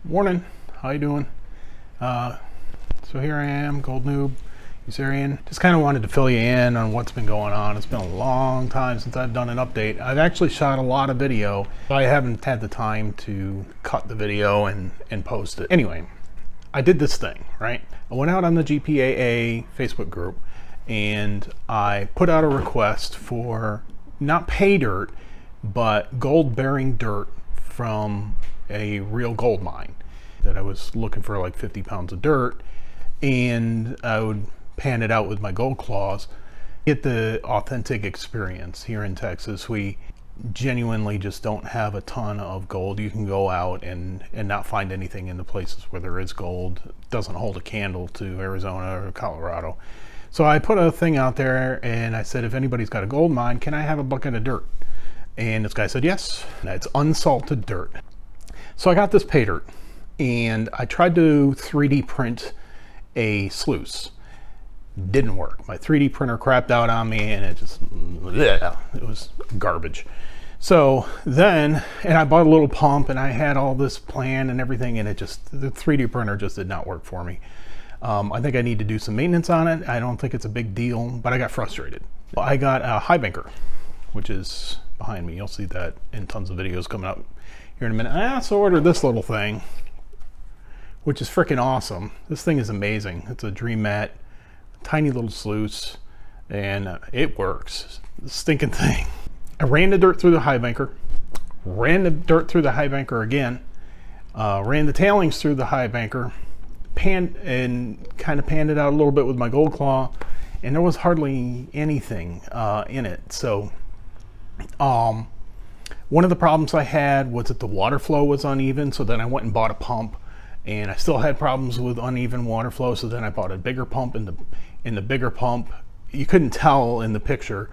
Morning, how you doing? So here I am, Gold Noob, Usarian. Just kind of wanted to fill you in on what's been going on. It's been a long time since I've done an update. I've actually shot a lot of video, but I haven't had the time to cut the video and post it. Anyway, I did this thing, right? I went out on the GPAA Facebook group and I put out a request for not pay dirt, but gold bearing dirt from a real gold mine. That I was looking for like 50 pounds of dirt, and I would pan it out with my gold claws, get the authentic experience. Here in Texas, we genuinely just don't have a ton of gold. You can go out and not find anything in the places where there is gold. It doesn't hold a candle to Arizona or Colorado. So I put a thing out there and I said, if anybody's got a gold mine, can I have a bucket of dirt? And this guy said yes. It's unsalted dirt. So I got this pay dirt and I tried to 3D print a sluice. Didn't work. My 3D printer crapped out on me and it was garbage. So then, and I bought a little pump and I had all this plan and everything, and the 3D printer just did not work for me. I think I need to do some maintenance on it. I don't think it's a big deal, but I got frustrated. I got a Highbanker, which is behind me. You'll see that in tons of videos coming up here in a minute. I also ordered this little thing, which is freaking awesome. This thing is amazing. It's a Dreammat, tiny little sluice, and it works. The stinking thing. I ran the dirt through the Highbanker, ran the dirt through the Highbanker again, ran the tailings through the Highbanker, kind of panned it out a little bit with my gold claw, and there was hardly anything in it. So one of the problems I had was that the water flow was uneven, so then I went and bought a pump, and I still had problems with uneven water flow, so then I bought a bigger pump, and the bigger pump, you couldn't tell in the picture,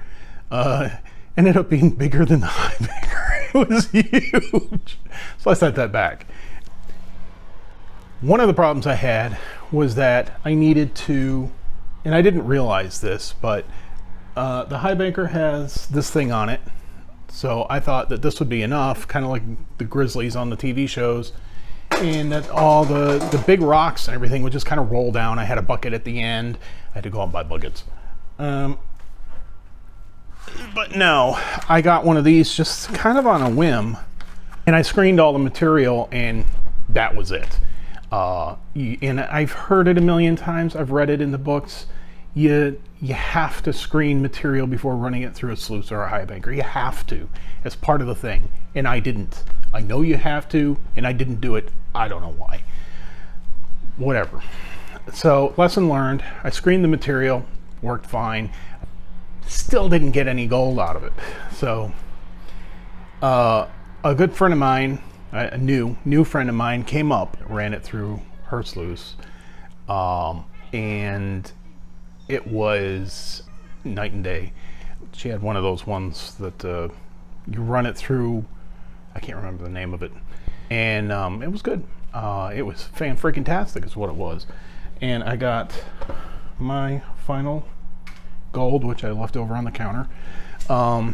ended up being bigger than the Highbanker. It was huge. So I sent that back. One of the problems I had was that I needed to, and I didn't realize this, but the Highbanker has this thing on it. So I thought that this would be enough, kind of like the Grizzlies on the TV shows, and that all the big rocks and everything would just kind of roll down. I had a bucket at the end. I had to go out and buy buckets. But no, I got one of these just kind of on a whim, and I screened all the material, and that was it. And I've heard it a million times. I've read it in the books. You have to screen material before running it through a sluice or a Highbanker. You have to. It's part of the thing. And I didn't. I know you have to, and I didn't do it. I don't know why. Whatever. So, lesson learned. I screened the material. Worked fine. Still didn't get any gold out of it. So, a good friend of mine, a new friend of mine, came up, ran it through her sluice, and it was night and day. She had one of those ones that you run it through, I can't remember the name of it, and it was good. It was fan-freaking-tastic is what it was. And I got my final gold, which I left over on the counter. I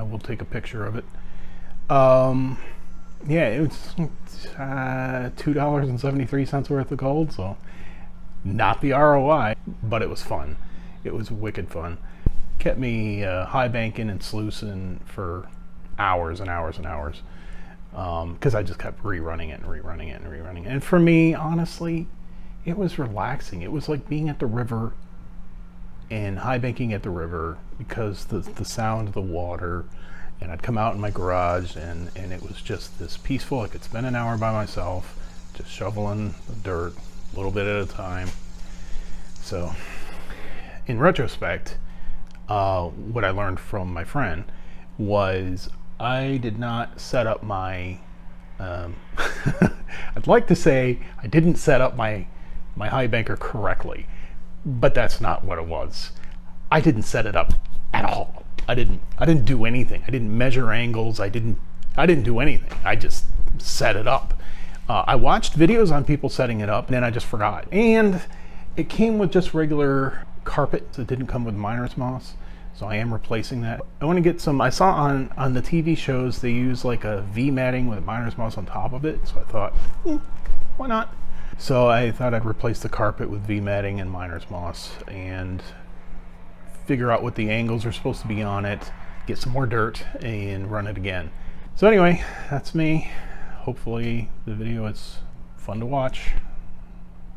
will take a picture of it. Yeah, it was $2.73 worth of gold, so not the ROI, but it was fun. It was wicked fun. Kept me Highbanking and sluicing for hours and hours and hours, because I just kept rerunning it and rerunning it and rerunning it. And for me, honestly, it was relaxing. It was like being at the river and Highbanking at the river, because the sound of the water, and I'd come out in my garage and it was just this peaceful. I could spend an hour by myself just shoveling the dirt a little bit at a time. So in retrospect, what I learned from my friend was I did not set up my I'd like to say I didn't set up my Highbanker correctly, but that's not what it was. I didn't set it up at all. I didn't do anything. I didn't measure angles. I didn't do anything. I just set it up. I watched videos on people setting it up, and then I just forgot. And it came with just regular carpet. It didn't come with miner's moss. So I am replacing that. I want to get some, I saw on the TV shows they use like a V matting with miner's moss on top of it. So I thought, why not? So I thought I'd replace the carpet with V matting and miner's moss and figure out what the angles are supposed to be on it, get some more dirt and run it again. So anyway, that's me. Hopefully the video is fun to watch.